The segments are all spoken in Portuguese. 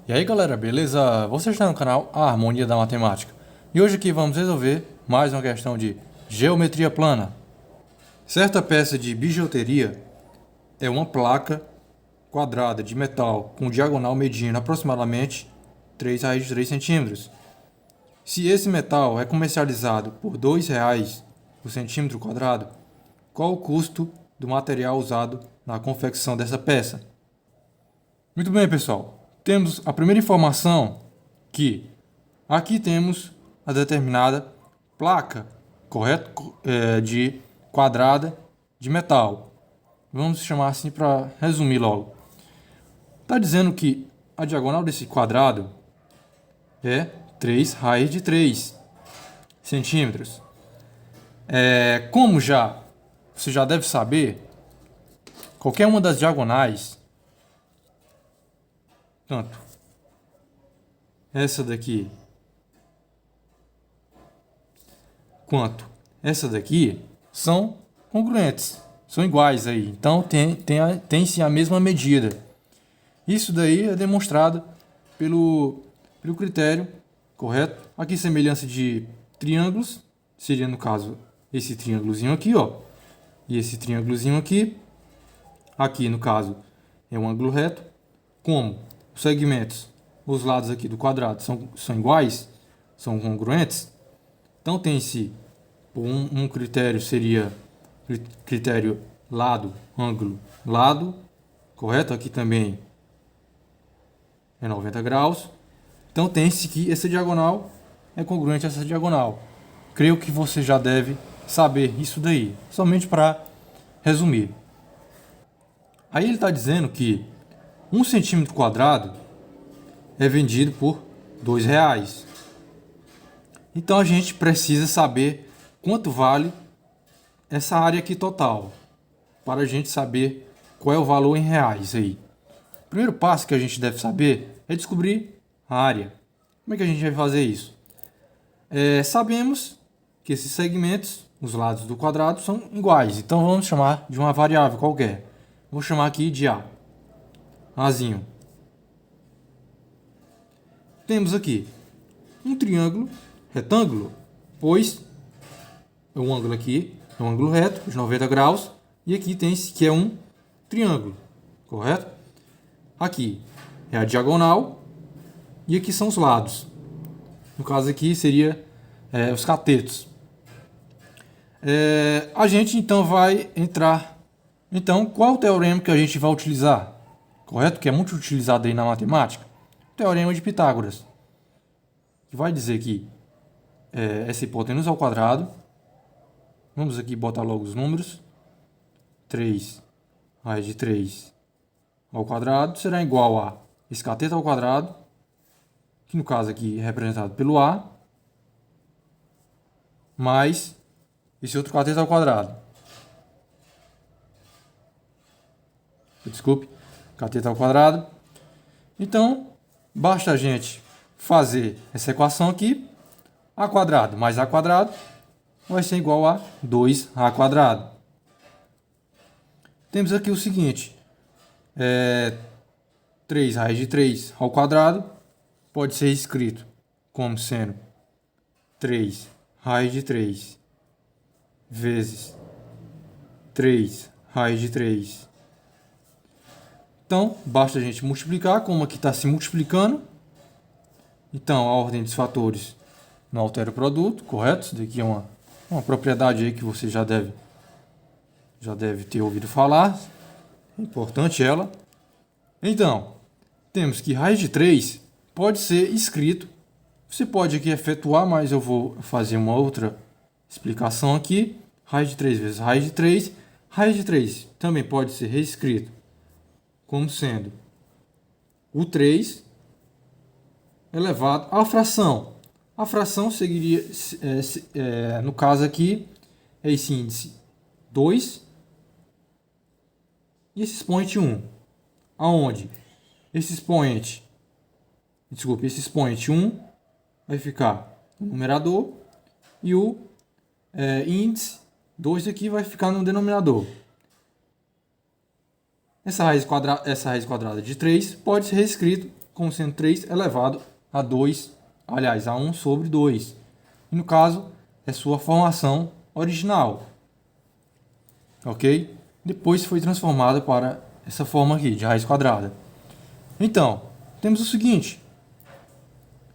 E aí galera, beleza? Você está no canal A Harmonia da Matemática. E hoje aqui vamos resolver mais uma questão de geometria plana. Certa peça de bijuteria é uma placa quadrada de metal com diagonal medindo aproximadamente 3 raízes de 3 centímetros. Se esse metal é comercializado por R$ 2 por centímetro quadrado, qual o custo do material usado na confecção dessa peça? Muito bem, pessoal. Temos a primeira informação que aqui temos a determinada placa, correto? De quadrada de metal. Vamos chamar assim para resumir logo. Está dizendo que a diagonal desse quadrado é 3 raiz de 3 centímetros. Como você já deve saber, qualquer uma das diagonais, tanto essa daqui quanto essa daqui são congruentes, são iguais aí. Então tem-se a mesma medida. Isso daí é demonstrado pelo critério, correto? Aqui semelhança de triângulos, seria no caso esse triângulozinho aqui, ó, e esse triângulozinho aqui. Aqui no caso é um ângulo reto. Como os segmentos, os lados aqui do quadrado são iguais, são congruentes, então tem-se um critério, seria critério lado, ângulo, lado, correto? Aqui também é 90 graus. Então tem-se que essa diagonal é congruente a essa diagonal. Creio que você já deve saber isso daí, somente para resumir. Aí ele está dizendo que 1 centímetro quadrado é vendido por R$ 2. Então a gente precisa saber quanto vale essa área aqui total, para a gente saber qual é o valor em reais aí. O primeiro passo que a gente deve saber é descobrir a área. Como é que a gente vai fazer isso? Sabemos que esses segmentos, os lados do quadrado, são iguais, então vamos chamar de uma variável qualquer. Vou chamar aqui de A. Azinho. Temos aqui um triângulo retângulo, pois o ângulo aqui é um ângulo reto de 90 graus e aqui tem-se que é um triângulo, correto? Aqui é a diagonal e aqui são os lados. No caso aqui seria os catetos. A gente então vai entrar. Então, qual é o teorema que a gente vai utilizar? Correto? Que é muito utilizado aí na matemática. O teorema de Pitágoras. Que vai dizer que essa hipotenusa ao quadrado. Vamos aqui botar logo os números. 3 raiz de 3 ao quadrado será igual a esse cateto ao quadrado, que no caso aqui é representado pelo A, mais esse outro cateto ao quadrado. Desculpe, cateto ao quadrado. Então, basta a gente fazer essa equação aqui. A quadrado mais A quadrado vai ser igual a 2A quadrado. Temos aqui o seguinte. 3 raiz de 3 ao quadrado pode ser escrito como sendo 3 raiz de 3 vezes 3 raiz de 3. Então, basta a gente multiplicar, como aqui está se multiplicando. Então, a ordem dos fatores não altera o produto, correto? Isso daqui é uma propriedade aí que você já deve ter ouvido falar. É importante ela. Então, temos que raiz de 3 pode ser escrito. Você pode aqui efetuar, mas eu vou fazer uma outra explicação aqui. Raiz de 3 vezes raiz de 3. Raiz de 3 também pode ser reescrito como sendo o 3 elevado à fração. A fração seguiria, no caso aqui, é esse índice 2 e esse expoente 1. Aonde esse expoente 1 vai ficar no numerador e o índice 2 aqui vai ficar no denominador. Essa raiz quadrada de 3 pode ser reescrito como sendo 3 elevado a 2, aliás, a 1 sobre 2. E no caso, é sua formação original. Ok? Depois foi transformada para essa forma aqui, de raiz quadrada. Então, temos o seguinte.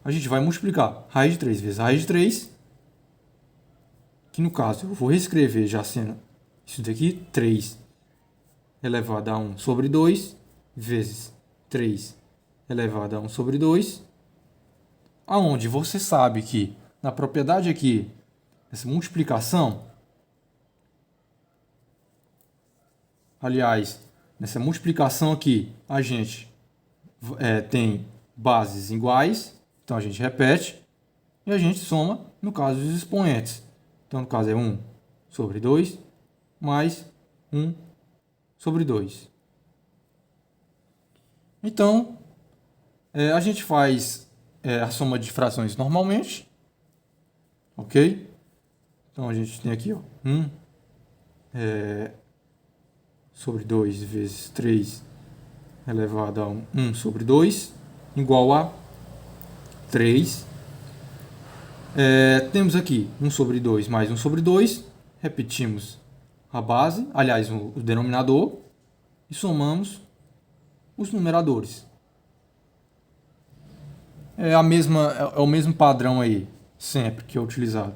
A gente vai multiplicar raiz de 3 vezes raiz de 3, que no caso eu vou reescrever já sendo isso daqui, 3 elevado a 1 sobre 2, vezes 3 elevado a 1 sobre 2, aonde você sabe que na propriedade aqui, essa multiplicação, aliás, nessa multiplicação aqui, a gente tem bases iguais, então a gente repete, e a gente soma, no caso, os expoentes. Então, no caso, é 1 sobre 2, mais 1 sobre 2. Então, a gente faz a soma de frações normalmente, ok? Então, a gente tem aqui, ó, 1 sobre 2 vezes 3 elevado a 1 sobre 2, igual a 3. Temos aqui 1 sobre 2 mais 1 sobre 2, repetimos a base, aliás, o denominador, e somamos os numeradores. É o mesmo padrão aí, sempre que é utilizado.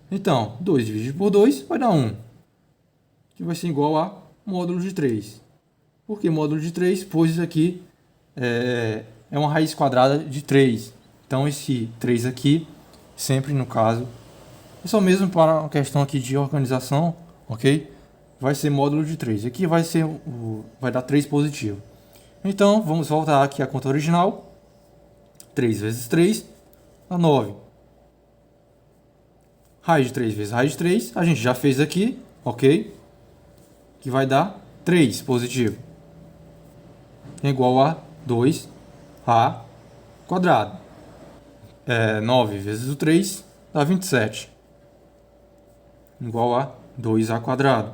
Então, 2 dividido por 2 vai dar 1, que vai ser igual a módulo de 3. Por que módulo de 3? Pois isso aqui é uma raiz quadrada de 3. Então, esse 3 aqui, sempre no caso, é só mesmo para uma questão aqui de organização, ok? Vai ser módulo de 3. Aqui vai dar 3 positivo. Então, vamos voltar aqui à conta original. 3 vezes 3 dá 9. Raiz de 3 vezes raiz de 3, a gente já fez aqui, ok? Que vai dar 3 positivo. É igual a 2a quadrado. 9 vezes o 3 dá 27. Igual a 2a quadrado.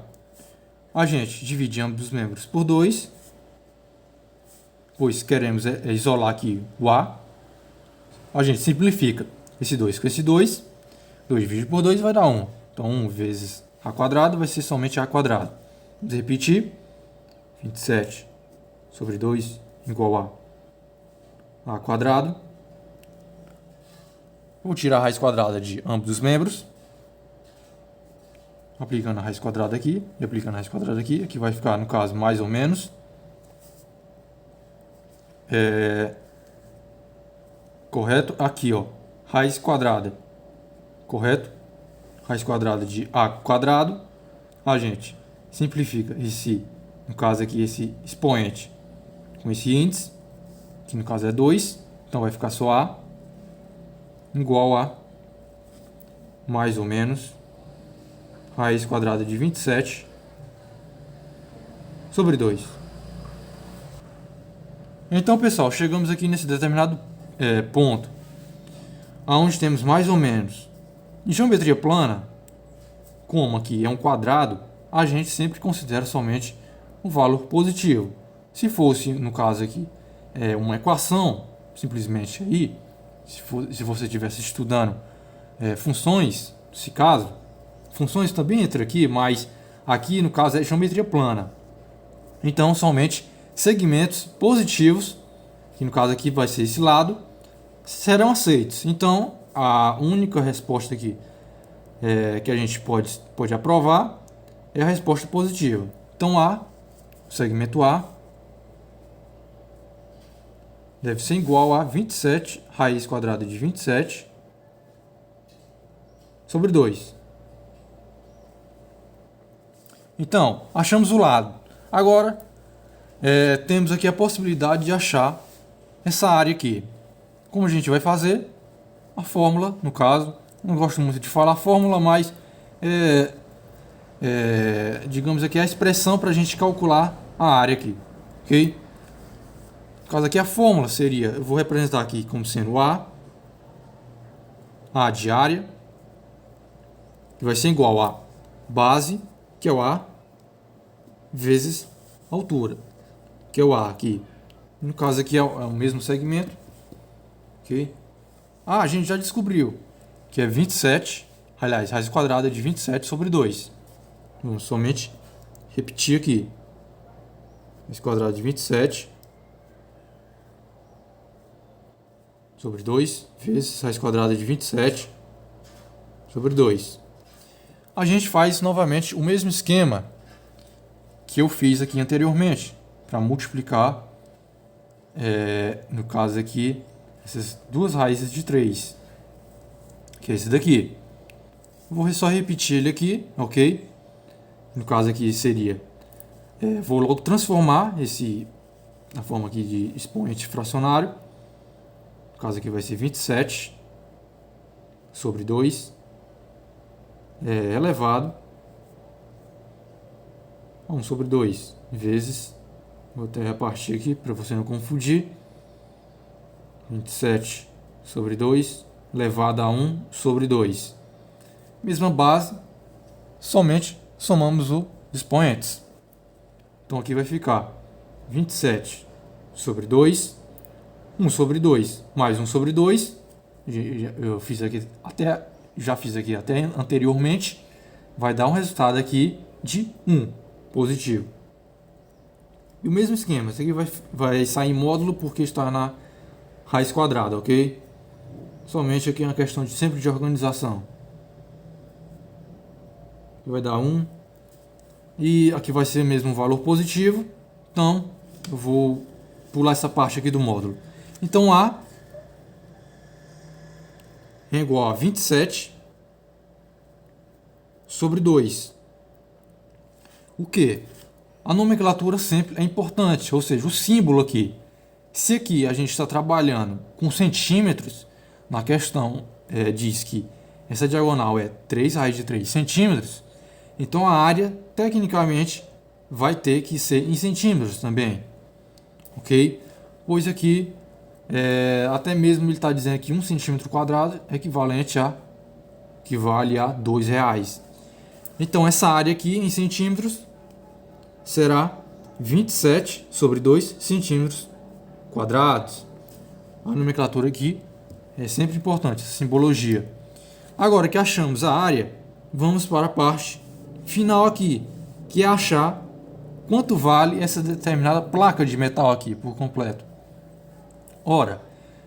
A gente divide ambos os membros por 2, pois queremos isolar aqui o a. A gente simplifica esse 2 com esse 2. 2 dividido por 2 vai dar 1. Então, 1 vezes a quadrado vai ser somente a quadrado. Vamos repetir. 27 sobre 2 igual a quadrado. Vou tirar a raiz quadrada de ambos os membros. Aplicando a raiz quadrada aqui e aplicando a raiz quadrada aqui. Aqui vai ficar, no caso, mais ou menos. Correto? Aqui, ó, raiz quadrada. Correto? Raiz quadrada de a quadrado. A gente simplifica esse, no caso aqui, esse expoente com esse índice, que no caso é 2. Então vai ficar só a igual a mais ou menos raiz quadrada de 27 sobre 2. Então, pessoal, chegamos aqui nesse determinado ponto, onde temos mais ou menos. Em geometria plana, como aqui é um quadrado, a gente sempre considera somente o valor positivo. Se fosse, no caso aqui, uma equação, simplesmente aí, se você estivesse estudando funções, se caso, funções também entra aqui, mas aqui no caso é geometria plana. Então, somente segmentos positivos, que no caso aqui vai ser esse lado, serão aceitos. Então, a única resposta aqui que a gente pode aprovar é a resposta positiva. Então, o segmento A deve ser igual a 27 raiz quadrada de 27 sobre 2. Então, achamos o lado. Agora, temos aqui a possibilidade de achar essa área aqui. Como a gente vai fazer? A fórmula, no caso, não gosto muito de falar fórmula, mas digamos aqui a expressão para a gente calcular a área aqui, ok? No caso aqui a fórmula seria, eu vou representar aqui como sendo A de área, que vai ser igual a base, que é o A, vezes altura, que é o A aqui No caso aqui é o mesmo segmento. Ok? Ah, a gente já descobriu que é 27. Aliás, raiz quadrada de 27 sobre 2. Vamos somente repetir aqui. Raiz quadrada de 27 sobre 2 vezes raiz quadrada de 27 sobre 2. A gente faz novamente o mesmo esquema que eu fiz aqui anteriormente, para multiplicar, no caso aqui, essas duas raízes de 3, que é esse daqui. Vou só repetir ele aqui, ok? No caso aqui seria, vou logo transformar na forma aqui de expoente fracionário. No caso aqui vai ser 27 sobre 2 elevado a 1 sobre 2 vezes, vou até repartir aqui para você não confundir, 27 sobre 2 elevado a 1 sobre 2. Mesma base, somente somamos os expoentes. Então aqui vai ficar 27 sobre 2, 1 sobre 2 mais 1 sobre 2. Eu fiz aqui já fiz aqui até anteriormente. Vai dar um resultado aqui de 1 positivo. E o mesmo esquema, isso aqui vai sair em módulo porque está na raiz quadrada, ok? Somente aqui é uma questão sempre de organização. Vai dar 1. E aqui vai ser mesmo um valor positivo. Então, eu vou pular essa parte aqui do módulo. Então, A é igual a 27 sobre 2. O que? A nomenclatura sempre é importante, ou seja, o símbolo aqui. Se aqui a gente está trabalhando com centímetros, na questão diz que essa diagonal é 3 raiz de 3 centímetros, então a área, tecnicamente, vai ter que ser em centímetros também. Ok? Pois aqui, até mesmo ele está dizendo que 1 centímetro quadrado é equivale a R$2. Então essa área aqui em centímetros será 27 sobre 2 centímetros quadrados. A nomenclatura aqui é sempre importante, a simbologia. Agora que achamos a área, vamos para a parte final aqui, que é achar quanto vale essa determinada placa de metal aqui por completo. Ora,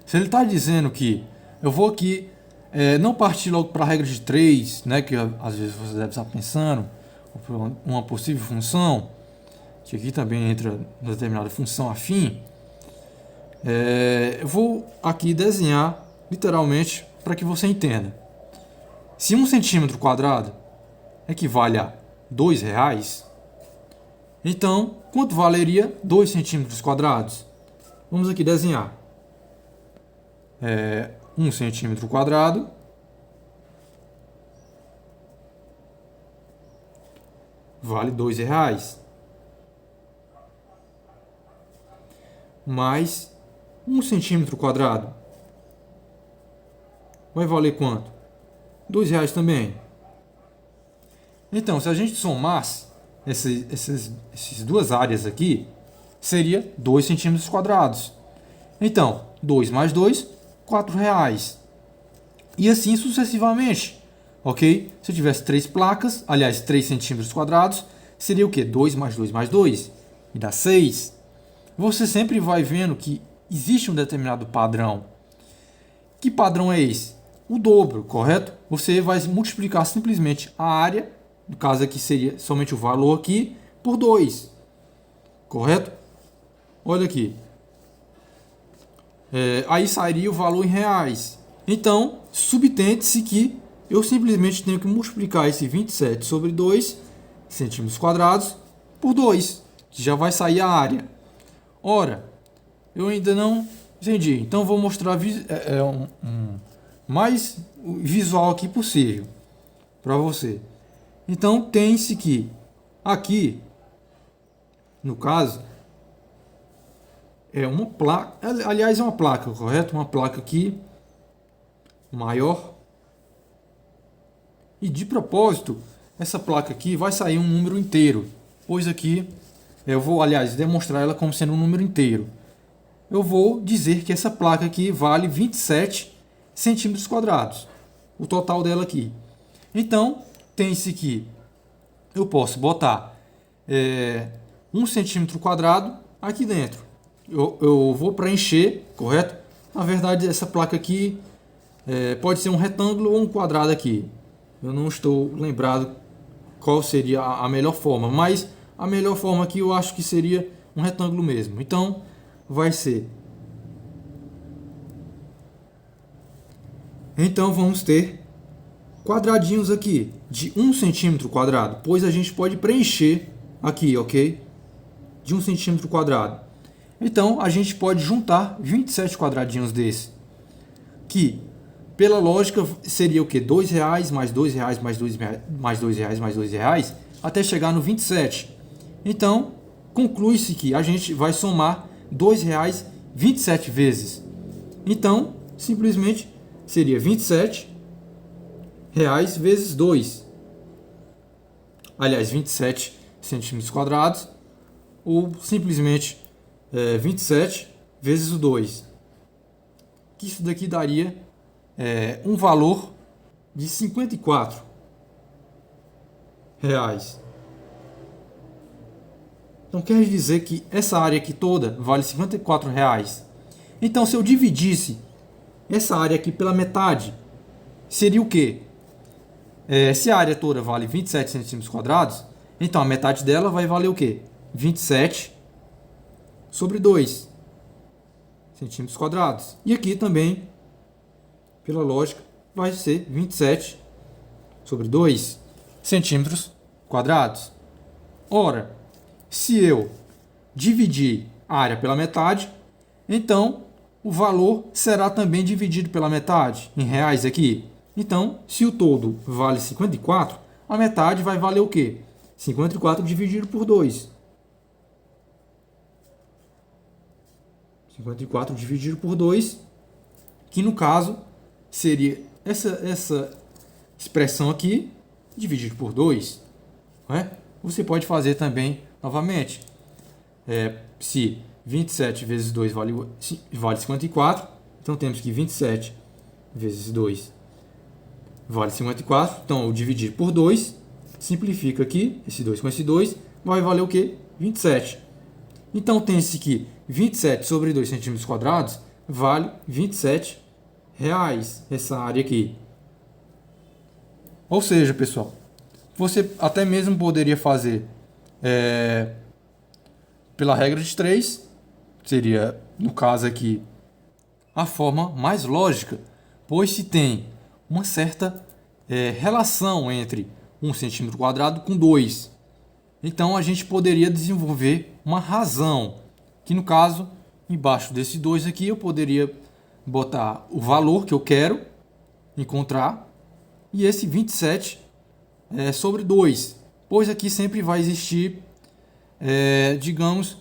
se ele está dizendo que eu vou aqui não partir logo para a regra de 3, né, que às vezes você deve estar pensando, uma possível função, que aqui também entra uma determinada função afim, eu vou aqui desenhar literalmente para que você entenda. Se 1 centímetro quadrado equivale a R$2, então quanto valeria 2 centímetros quadrados? Vamos aqui desenhar. 1 centímetro quadrado vale R$2. Mais 1 centímetro quadrado vai valer quanto? R$2 também. Então, se a gente somasse essas duas áreas aqui, seria 2 centímetros quadrados. Então, 2 mais 2, R$4. E assim sucessivamente. Ok? Se eu tivesse 3 placas, aliás, 3 centímetros quadrados, seria o quê? 2 mais 2 mais 2. E dá 6. Você sempre vai vendo que existe um determinado padrão. Que padrão é esse? O dobro, correto? Você vai multiplicar simplesmente a área, no caso aqui seria somente o valor aqui, por 2. Correto? Olha aqui. Aí sairia o valor em reais. Então, subtende-se que eu simplesmente tenho que multiplicar esse 27 sobre 2 centímetros quadrados por 2, que já vai sair a área. Ora, eu ainda não entendi. Então, vou mostrar mais visual aqui possível para você. Então, tem-se que aqui, no caso, é uma placa, aliás, é uma placa, correto? Uma placa aqui maior. E de propósito, essa placa aqui vai sair um número inteiro, pois aqui eu vou, aliás, demonstrar ela como sendo um número inteiro. eu vou dizer que essa placa aqui vale 27 centímetros quadrados, o total dela aqui. Então, tem-se que eu posso botar 1 centímetro quadrado aqui dentro. Eu vou preencher, correto? Na verdade, essa placa aqui pode ser um retângulo ou um quadrado aqui. Eu não estou lembrado qual seria a melhor forma, mas a melhor forma aqui eu acho que seria um retângulo mesmo. Então, vai ser... Então, vamos ter quadradinhos aqui de 1 centímetro quadrado, pois a gente pode preencher aqui, ok? De 1 centímetro quadrado. Então, a gente pode juntar 27 quadradinhos desse, que, pela lógica, seria o quê? R$2 mais R$2 mais R$2 mais R$2 mais R$2, até chegar no 27. Então, conclui-se que a gente vai somar R$2 27 vezes. Então, simplesmente, seria R$27 vezes 2. Aliás, 27 centímetros quadrados, ou simplesmente 27 vezes o 2. Que isso daqui daria um valor de R$54. Então quer dizer que essa área aqui toda vale R$54. Então, se eu dividisse essa área aqui pela metade, seria o quê? Se a área toda vale 27 centímetros quadrados, então a metade dela vai valer o quê? 27 sobre 2 centímetros quadrados. E aqui também, pela lógica, vai ser 27 sobre 2 centímetros quadrados. Ora, se eu dividir a área pela metade, então o valor será também dividido pela metade, em reais aqui. Então, se o todo vale 54, a metade vai valer o quê? 54 dividido por 2. 54 dividido por 2, que no caso seria essa expressão aqui, dividido por 2. Não é? Você pode fazer também, novamente, se 27 vezes 2 vale 54, então temos que 27 vezes 2 vale 54, então eu dividir por 2, simplifica aqui, esse 2 com esse 2, vai valer o quê? 27. Então tem-se que 27 sobre 2 centímetros quadrados vale 27 reais, essa área aqui. Ou seja, pessoal, você até mesmo poderia fazer pela regra de 3, seria, no caso aqui, a forma mais lógica, pois se tem uma certa relação entre 1 centímetro quadrado com 2. Então, a gente poderia desenvolver uma razão, que no caso, embaixo desse 2 aqui, eu poderia botar o valor que eu quero encontrar, e esse 27 sobre 2, pois aqui sempre vai existir, digamos,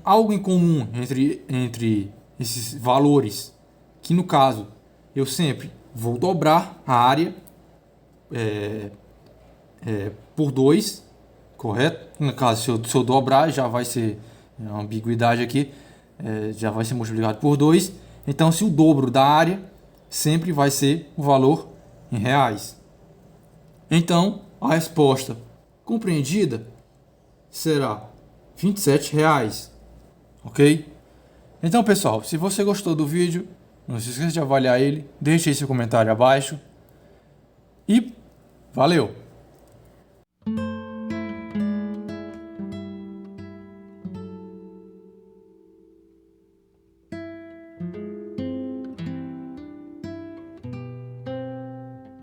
algo em comum entre esses valores, que no caso, eu sempre vou dobrar a área por 2, correto? No caso, se eu dobrar, já vai ser uma ambiguidade aqui, já vai ser multiplicado por 2. Então, se o dobro da área, sempre vai ser o valor em reais. Então, a resposta compreendida será R$27, ok? Então, pessoal, se você gostou do vídeo, não se esqueça de avaliar ele, deixe aí seu comentário abaixo e valeu!